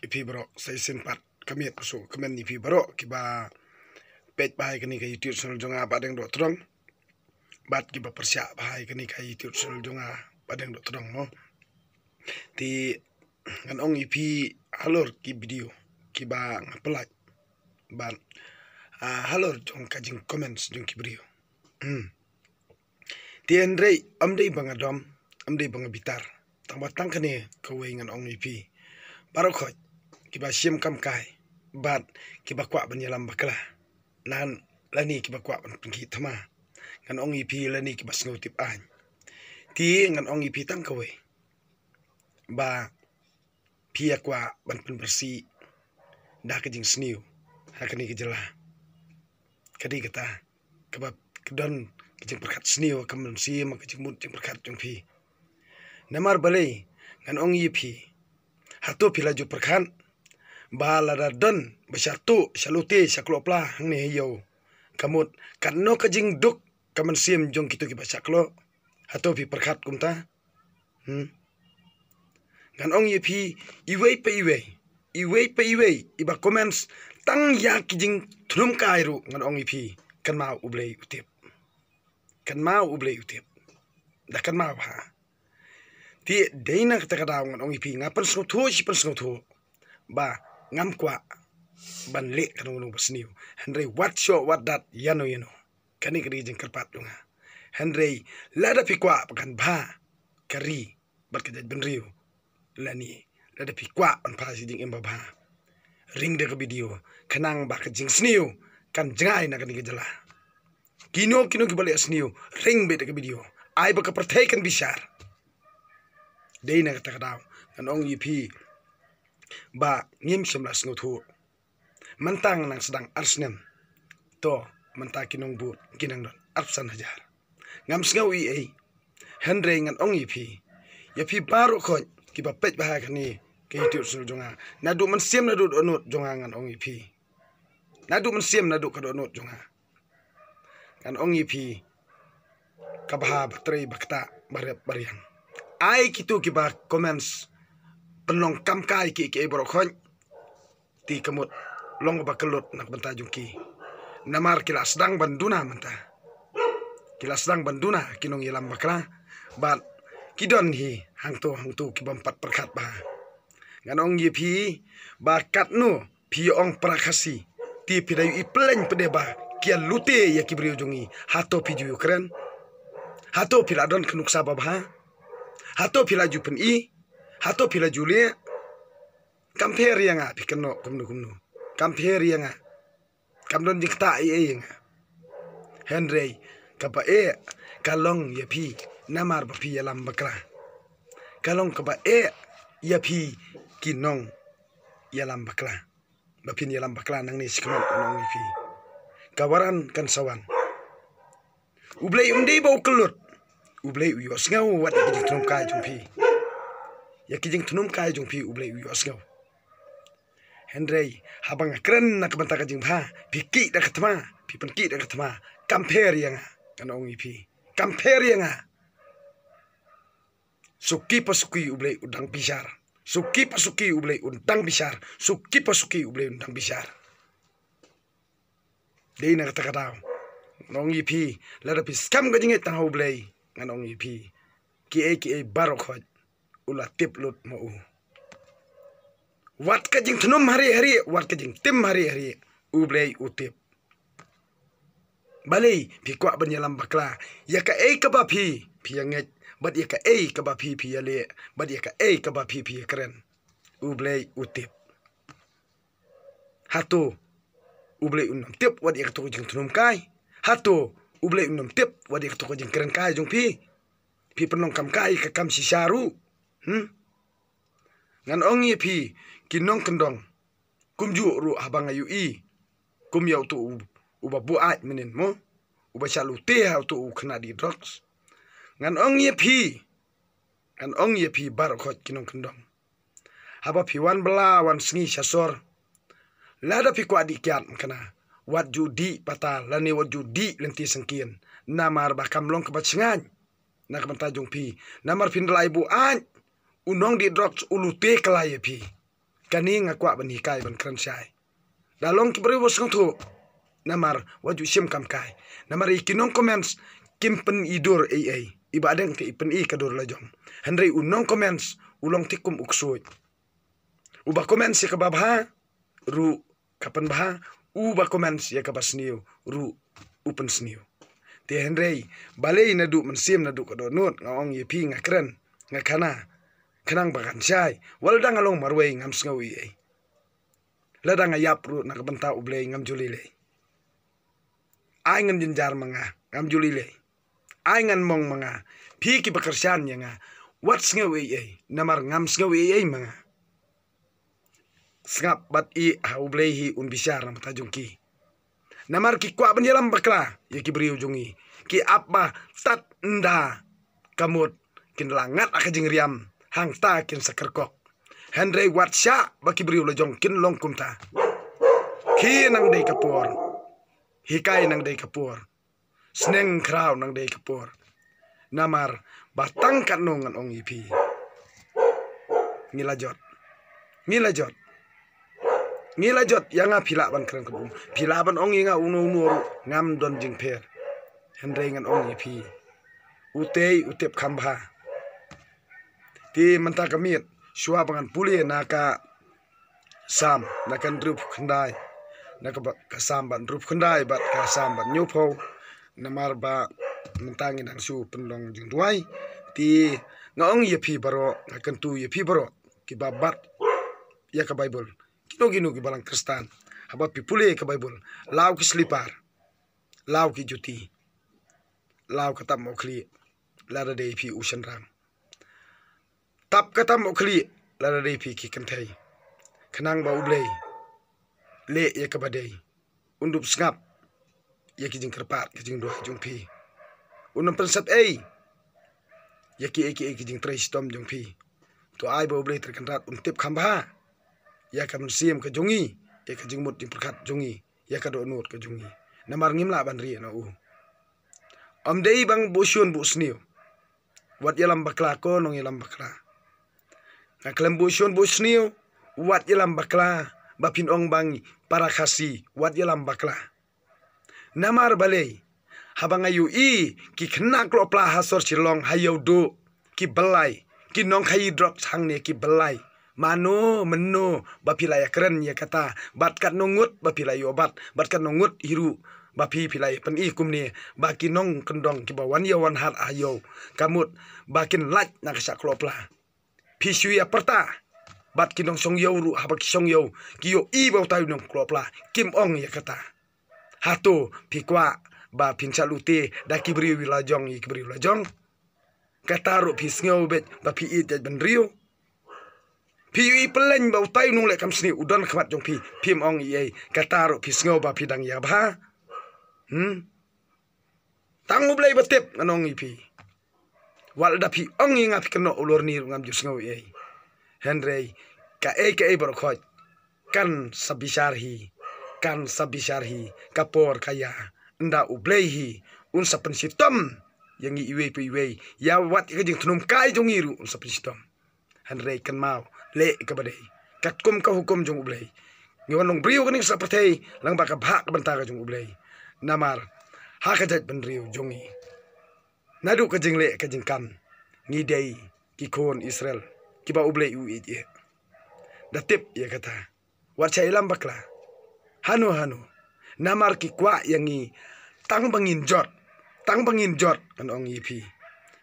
ipi bro sai pat kami pasu kemen ipi bro kiba page bahai kini ka YouTube channel jonga badeng do trong bat kiba persya bahai kini ka YouTube channel jonga badeng do trong mo ti ngan ong ipi halor ki video kiba ngapelak ban halor jong kajing comments jong ki video ti andre amdei bangadom amdei bangabitar tang batang kene kawe ngan ong ipi barokot kiba siam kam kai bat kiba kwa banyalam bakla nan lani kiba kwa ban pengki thama ngan ong ipi lani kiba sngo tip an ti ngan ong ipi tang kawe ba pia kwa ban pen bersih dah kejing sniu hakani kejela kadi kata kebab kedon kejing perkat sniu kamen sim kejing mut jing perkat jong pi namar balai ngan ong ipi hatu pilaju perkan balada don besyatu salute saklopla ne yo kamut kanno kejing duk kamen sim jong kitu ki basaklo hatu pi perkat kumta ngan ong ipi iwei pe iwei iba comments tang ya kijing thrum kairu ngan ong ipi kan ma ublei utip da kan ma ba ti deina kata kata ngan ong ipi ngapan snotho si pan snotho ba ngam kwa ban le kan nong basniu henry what show what that yano kani kri jing karpat lunga henry lada pikwa pakan ba kari berkejat benriu lani lada pikwa on pasi jing emba ba ring de video kanang ba kejing sniu kan jengai na kan gejala kino ki balik sniu ring be de video ai ba ka pertaikan bisar deina kata kata kan ong ipi ba ngim semlas ngothu mantang nang sedang arsnem to manta kinong but kinang don arsan hajar ngam sngau ai henry ngan ong ipi yapi baru khoj kiba pej bah kani ke YouTube sul jonga nadu man siam nadu onot jonga ngan ong ipi nadu man siam nadu ka onot jonga ngan ong ipi kabha batrei bakta barep bariang ai kitu kiba comments penong kam kai ki boro khoj ti kamut long ba kelut nak benta jungki namar kila sedang banduna menta kila sedang banduna kinong ilam bakla bat kidon hi hangto kiba 4 perkat ba ngan ong ipi bakat nu pi ong prakasi ti pidayu ipleng pedeba kian lute ya kibriu jungi hato piju keren hato piladon kenuk sabab hato pilaju pen hato pila julia kamper yang pikeno kumnu kamper yang kamdon dikta yang henry kapa kalong yapi namar bapi yalam bakla kalong kapa yapi kinong yalam bakla bapin yalam bakla nang ni sikmat nong yapi kawaran kan sawan ublei umdei bau kelut ublei uyos ngau wat kijing tunum kai jumpi ya kijing tunum kai jumpi ublei uyos ngau henry habang keren nak banta kajing bha piki dak tma pipenki dak tma kamper yang kan ong ipi kamper yang suki pasuki ublei udang bisar suki pasuki ublei udang bisar suki pasuki ublei udang bisar dei nak kata nong ipi lada pis kam kajing tang ublei ngan ong ipi ki barok khoj ula tip lut mau wat kajing tunum hari wat kajing tim hari ublei utip balai pi kwa banyalam bakla ya ka ka ba pi yanget bad ya ka ka ba pi yale bad ya ka ka ba pi keren ublei utip hatu ublei unam tip wat ya ka to jing tunum kai hatu ublei unam tip wat ya ka to jing keren kai jong pi penong kam kai ka kam sisaru ngan ong ipi kinong kendong kumju ru habang ayu kum yau tu uba buat menen mo uba salu te ha tu kena di drugs ngan ong ipi bar khot kinong kendong haba pi wan bela wan sngi sasor lada pi kwa di kiat kana wat judi patal lani wat judi lenti sengkien namar bakam long kebacengan nak banta jong pi namar pindla ibu an unong di drugs ulute kelai pi kani ngakwa ban hikai ban kran sai dalong kibri bos ngong thu namar waju sim kam kai namar ikinong comments kimpen idur ai ibadeng ke ipen i kadur lajong handrei unong comments ulong tikum uksoi uba comments ya kababha ru kapan bah uba comments ya kabasniu ru upen sniu te handrei balei nadu mensim nadu kadonut ngong yepi ngakren ngakana kanang bakan sai waldang along marwei ngam sngawi ai ladang ayap ru nak benta ublei ngam julile ai ngan jinjar manga ngam julile ai ngan mong manga pi ki bakarsan yanga wat sngawi ai namar ngam sngawi ai manga sngap bat i ha ublei hi un bisyar nam tajungki namar ki kwa banyalam bakla ya ki beri ujungi ki apa tat nda kamut kin langat akajing riam hang ta kin sakerkok Henry Watsha baki beri ulajong kin long kumta ki nang dei kapur hikai nang dei kapur sneng kraw nang dei kapur namar batang kanongan ong ipi ngilajot yang pila ban keren kubum pila ban ong inga unu ngam don jing per Henry ngan ong ipi utep kambha ti menta kamit shua bangan puli naka sam nakan drup khandai naka kasam ban drup khandai bat kasam ban nyupo namar ba mentangi nang su pendong jing duai ti ngong yepi baro nakan tu yepi baro ki babat ya ka bible kino gino ki balang kristan haba pi puli ka bible law ki slipar law ki juti law katam mokli lada de pi usan ram tap kata mokli lada dei pi ki kentai kenang ba ublei le ya kabadei undup sngap ya ki jing kerpat ki jing doa jung pi unum pensat ya ki jing trai stom jung pi to ai ba ublei terkenrat untip khamba ya kam sim ke jungi ya ka jing mut jing perkat jungi ya ka do nut ke jungi namar ngim la ban ri na u am dei bang bosyun bu sniu wat yalam bakla ko nong yalam bakla Naklam bushon busniu wat yelam bakla bapin ong bangi para khasi wat yelam bakla namar balei habang ayu i ki khna klo pla hasor chilong hayo do ki belai ki nong khai drop sangne ki belai mano menno bapilaya keren ya kata bat kat nongut bapilaya obat bat kat nongut hiru bapi pilai pen i kumni baki nong kendong ki bawan yawan hat ayo kamut bakin laj nak sak klo pla Pisui aparta bat kinong song yo ru habak song yo kiyo i bau tayu nong klopla kim ong ya kata hato pikwa ba pincalute da kibri wilajong i kibri wilajong kata ru pisngau bet ba pi i taj benrio pi i peleng bau tayu nong le kam sni udon khamat jong pi pim ong i kata ru pisngau ba pidang ya ba tangu blai batep nganong i pi wal dapi ong ingat keno ulur ni ngam jus ngau ei Henry ka berkhoj kan sabisarhi kapor kaya nda ublehi un sapen sitom yang iwe piwe ya wat ka jing tunum kai jong iru un sapen sitom Henry kan mau le ka badai kat kum ka hukum jong ublei ngiwan long brio kaning sapertei lang ba ka bhak bentar ka jong ublei namar ha ka jat ben rio jongi nadu ka jing le ka jing kam ngidei ki kon Israel ki ba ublei u ije datip ya kata war chailam bakla hanu namar ki kwa yangi tang bangin jot kan ong ipi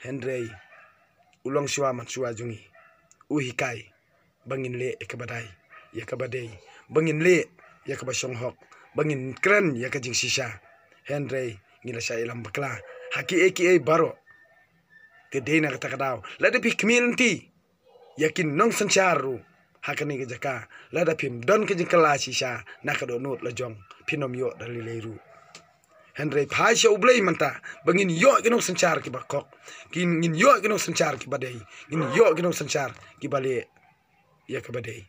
Henry ulong shwa man shwa jungi u hikai bangin le ka badai ya ka badai bangin le ya ka ba shong hok bangin kran ya ka jing sisa Henry ngila chailam bakla haki eki baro Kedai nak kata kadau, lada pi community, yakin nong sancaru, hakani ke jaka, lada pim don ke jengkala sisa, nak donut lajong, pinom yo dari leiru. Henry pasha ublei manta, bangin yo ke nong sancar ki bakok, ngin yo ke nong sancar ki badai, ngin yo ke nong sancar ki bale, ya ke badai.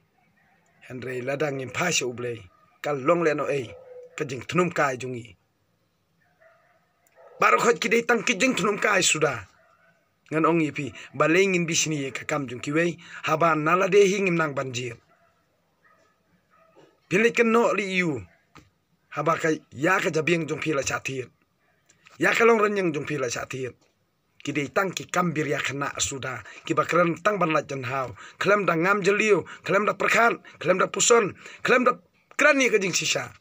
Henry lada ngin pasha ublei, kal long leno ke jeng tunum kai jungi. Baru khot ki tang ke jeng tunum kai sudah. Ngan ong ipi balengin bisni ka kam jung kiwei haban nala de hingim nang banjir Pilih keno li iu. Habaka ya ka jabing jong pila chatir. Ya ka long renyang jong pila chatir. Kidei tang ki kambir ya kena sudah. Kiba keren tang ban lajan hau. Klem da ngam jeliu. Klem da perkan. Klem da puson. Klem da krani ka jing sisa.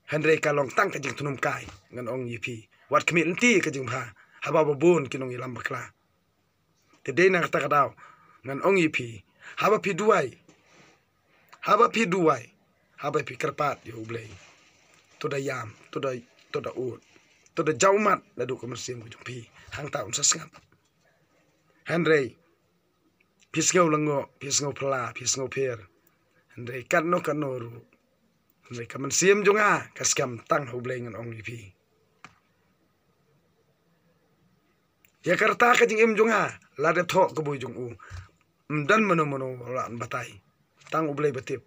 Hendrei kalong tang ka jing tunum kai. Ngan ong yipi. Wat kemit lenti ka jing bha. Haba babun kinong ilam bakla. Tedei na kata kadau. Ngan ong yipi. Haba pi duai. Haba pi duai. Haba pi kerpat yo ublei. Toda yam. Toda ut. Toda jaumat. Ladu kemersim kujung pi. Hang taun sasngat. Hendrei. Pis ngau lengo. Pis ngau pela. Pis ngau per. Hendrei kano ru. Hendrei kemersim junga. Kaskam tang ublei ngan ong yipi. Ya karta ka jing im junga. Lada thok ke bui jung u. Mdan mano laan batai. Tang ublei betip.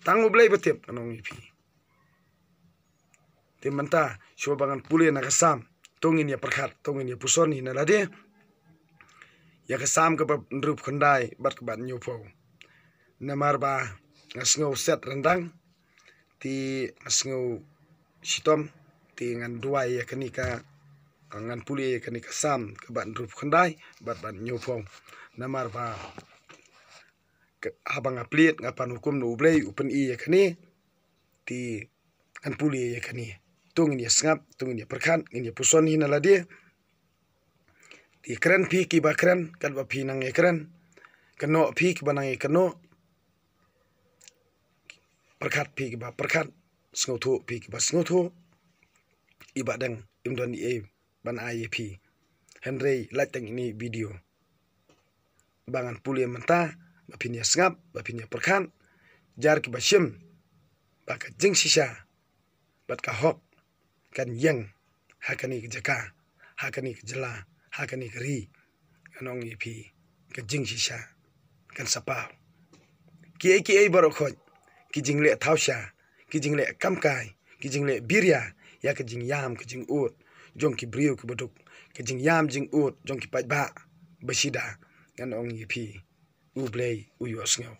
Tang ublei betip ngan ong yipi. Timanta bangan pulih na kasam tongin ya perkat tongin ya pusoni na lade ya kasam ke ndrup khandai bat ke bat nyupo na marba ngasngau set rendang ti ngasngau sitom ti ngan duai ya kenika ngan pulih ya kenika sam ke bat ndrup khandai bat nyupo na marba habang aplit ngapan hukum no ublei upen I ya kani ti ngan pulih ya kani tungin ya sengap, tungin ya perkan, ingin ya puson hina lah dia. Di keren pi ki ba keren, kan ba pi nang ya keren. Keno pi ki ba nang ya keno. Perkat pi ki ba perkat, sengau pi ki ba sengau tu. Iba deng imdon ni ban ai pi. Hendrei lateng ini video. Bangan pulih mentah, ba pi ya sengap, ba pi ya perkan. Jar ki ba syem, ba ka jeng sisa, bat ka hok. Kan yang hakani ke jaka, hakani ke jela, hakani ke ri, anong ipi ke jing sisa, kan sapau. Ki barokoj, ki jing le tausha, ki jing le kamkai, ki jing le birya, ya ke jing yam ke jing ut, jong ki brio ke beduk, ke jing yam jing ut, jong ki pajba, besida, anong ipi, ublei uyos ngau.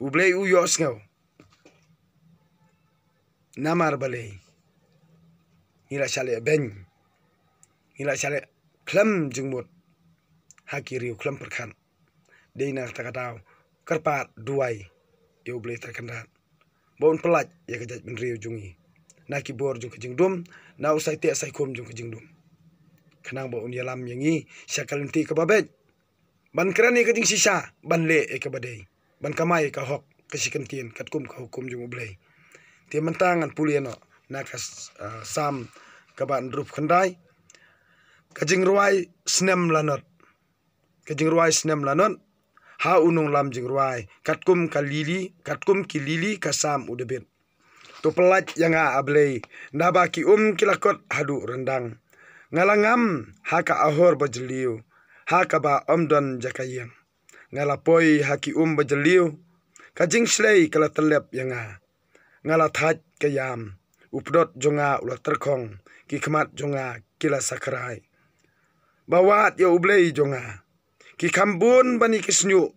Ublei uyos ngau. Namar balei. Ila sale ben. Ila sale klem jengmut. Haki riu klem perkan. Deina takatau. Kerpat duai. Ya ublei terkendat. Baun pelaj ya kejat ben riu jungi. Naki bor jung kejing dum. Na usai te sai kum jung kejing dum. Kenang baun yalam yangi. Syakalinti kebabet. Ban kerani kejing sisa. Ban le kebadai. Ban kamai ka hok. Kesikentin kat kum ka hukum jung ublei. Dia mentangan puliano. Nakas sam kaban drup khandai kajing ruai snem lanot kajing ruai snem lanot ha unung lam jing ruai katkum ki lili kasam udebit to pelat yang ablei nabaki kilakot hadu rendang ngalangam haka ahor bajeliu haka ba omdon jakayang ngalapoi haki bajeliu kajing slei kala telep yang ngala that kayam updot jonga ulah terkong ki kemat jonga kila sakrai bawat ya ublei jonga ki kambun bani kisnyu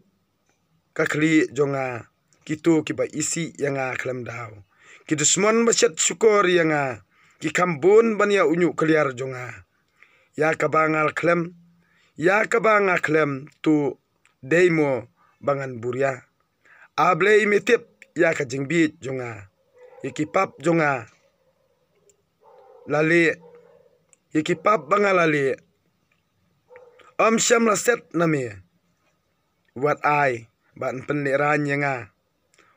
kakli jonga kitu ki ba isi yanga klem dau ki dusmon baset syukur yanga ki kambun bani ya unyu kliar jonga ya kabangal klem tu demo bangan buria ablei metip ya kajingbit jonga ikipap jonga lali ikipap bangalali syam la set nami wat ai ban penleran yanga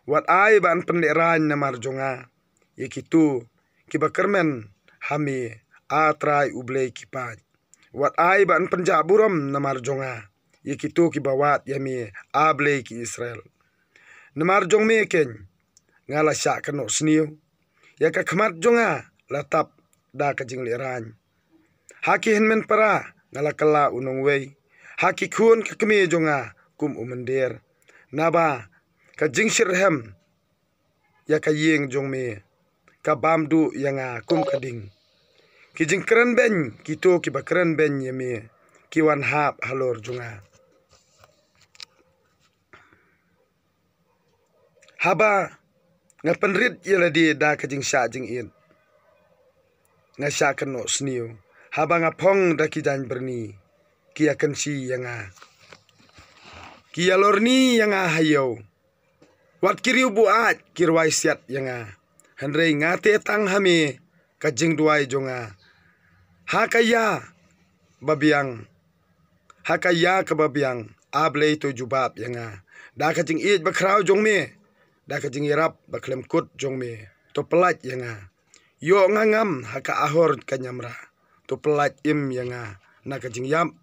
wat ai ban penleran namar jonga ikitu kibakermen hami atrai ublei kipat wat ai ban penjaburam namar jonga ikitu kibawat yami ablei ki Israel namar jong meken ngala sya keno sniu ya ka khmat jonga latap da ka jing leran haki henmen para ngala kala unong wei haki khun ka kemi jonga kum umendir naba ka jing sirhem ya ka yeng jong me ka bamdu yanga kum kading ki jing keren ben kito ki bakren ben yeme ki wan hap halor jonga haba ngapenrit yala di da kajing sya jing in ngasya keno sniu haba ngapong da kijan berni kia kensi yanga kia lorni yanga hayo wat kiriu buat kirwai siat yanga handrei ngate tang hame kajing duai jonga hakaya babiang hakaya kebabiang ablei to jubab yanga da kajing it bakrau jong me da kajing irap baklem kut jong me to pelat yanga yo ngangam haka ahor kanyamra to pelat im yanga na kajing yam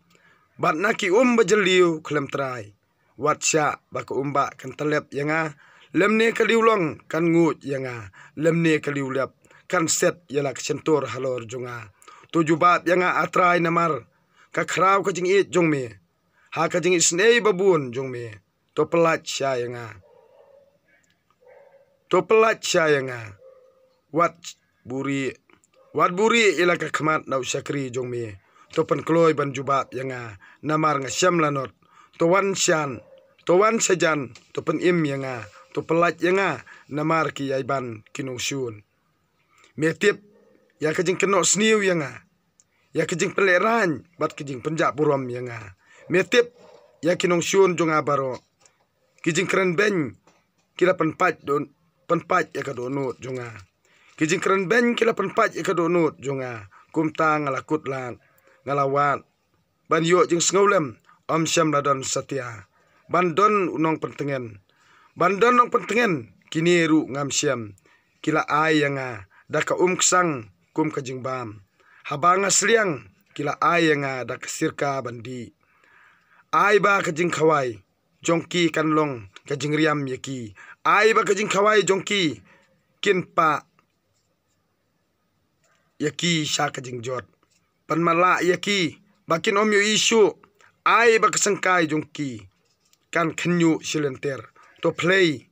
bat naki bajeliu klem trai wat sya bak umba kan telep yanga lemne kaliulong kan ngut yanga lemne kaliulap kan set yala sentur halor jonga to jubab yanga atrai namar ka krau kajing it jong me ha kajing isnei babun jong me to pelat sya yanga to pelat sya yanga wat buri ila ka khamat nau syakri jong me to pen kloi ban jubab yanga namar ngasyam lanot to wan sajan to pen im yanga to pelat yanga namar ki yaiban kinong syun metip ya kajing keno sniu yanga ya kajing peleran bat kajing penjak buram yanga metip ya kinong syun jonga baro kijing keren ben kila penpat ya kadonut jonga kijing keren ben kila penpat ya kadonut jonga kumta ngalakut lang ngalawat ban yo jing sngaulem om syam ladon satya bandon unong pentengen kini ru ngam syam kila ai yanga daka ksang kum kajing bam habanga sliang kila ai yanga daka sirka bandi ai ba kajing khawai jongki kanlong kajing riam yaki ai ba kajing khawai jongki kinpa yaki sha kajing jot panmala yaki bakin om yo isu ai ba kasangkai jongki kan khenyu silenter to play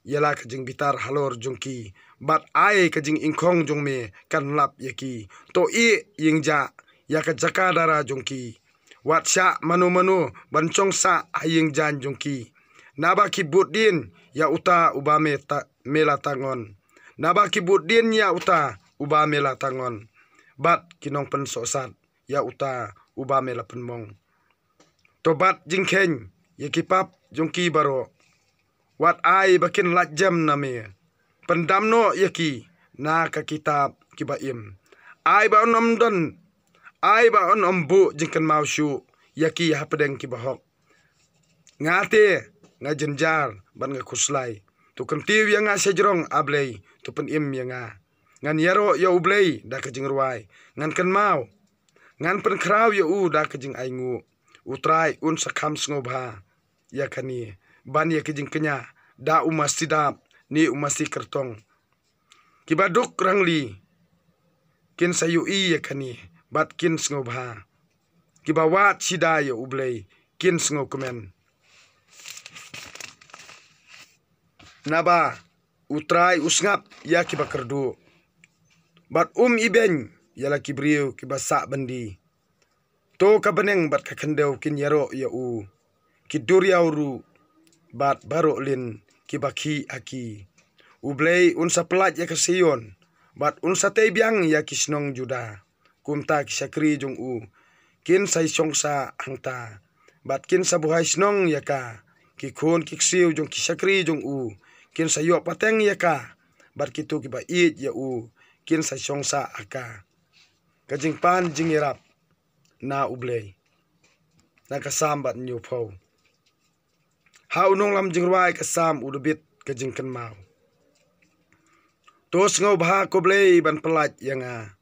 yala kajing bitar halor jongki bat ai kajing ingkong jong me kan lap yaki to i yingja ya ka jaka dara jongki wat sya manu bancong sa haying jan jongki naba kibut din ya uta ubame mela tangon naba kibut din ya uta uba mela tangon bat kinong pen sosat ya uta uba mela penmong to bat jingkhen ya kipap jongki baro wat ai bakin lat jam name pendamno yaki na ka kitab kibaim ai ba onom don ai ba on ombu jingkan mau syu yaki hapedeng kibahok ngate ngajenjar ban ngakuslai tu kentiu yang sejrong ablei tu pen im yanga ngan yaro ya ublei da kajing ruai ngan kan mau ngan pen kraw ya u da kajing aingu utrai un sakham sngoba ya kani ban ya kajing kenya da umasidap ni umasi kertong kibaduk rangli kin sayu i ya kani bat kin sngoba kibawat sida ya ublei kin sngo komen naba utrai usngap ya kibakerdu bat iben yala kibriu kibasa bandi to kabeneng bat kakendeu kin yaro ya u kidur yauru bat baro lin kibaki aki ublei unsa pelat ya kesiyon bat unsa tebiang ya kisnong juda kumta kisakri jong u kin sai songsa hangta bat kin sabuhai snong yaka kikun kiksiu jong kisakri jong u kin sayo pateng yaka bat kitu kiba it ya u kin sai songsa aka kajing pan jingirap na ublei na kasam bat nyu phau ha unong lam jingrwai kasam udubit kajing kan mau tos ngau bha koblei ban pelat yanga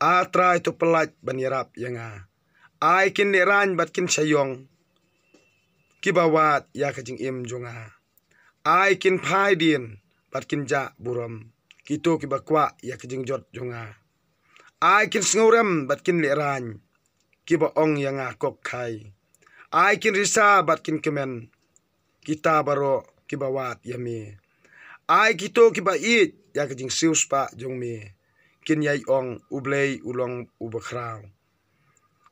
atrai to pelat ban yarap yanga ai kin neran bat kin sayong kibawat ya kajing im jonga ai kin phai din bat kin ja buram kito kibakwa ya kajing jot jonga ai kin sngoram bat kin leran kiba ong yanga kok khai ai kin risa bat kin kemen kita baro kibawat yami ai kito kiba it ya kajing sius pa jong me kin yai ong ublei ulong ubakrau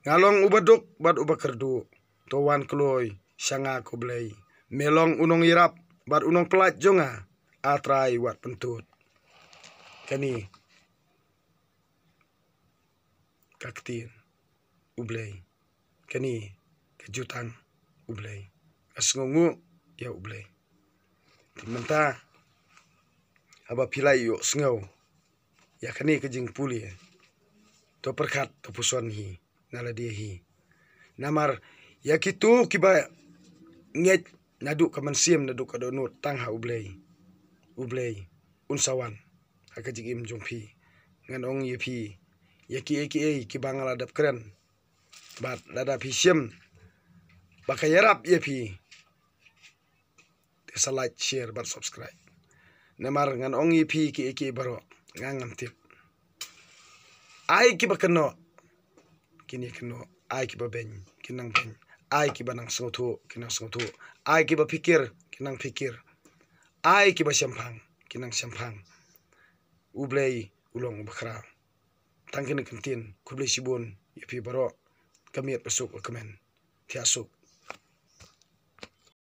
ngalong ubaduk bat ubakerdu towan kloi sanga kublei melong unong irap bat unong pelat jonga atrai wat pentut kani kaktin ublay kani kejutan ublay asngungu ya ublay timenta aba pilai yo sngau ya kani kejing puli to perkat to puson hi nala dia hi namar ya kitu kiba nget nadu kaman siem nadu kadonut tangha ublay unsawan akajigim jongpi ngan ong yepi yaki ki bangal adap keren bat lada pisiem bakayarap yepi desa like share bat subscribe namar ngan ong yepi ki baro ngangam tip ai ki bakano kini keno ai ki babeng kinang beng ai ki banang sengotho kinang sengotho ai ki bapikir kinang pikir ai ki basyamphang kinang syamphang ublay ulong bakra tangkin kentin kublay sibun yepi baro kamiat pasuk komen tiasuk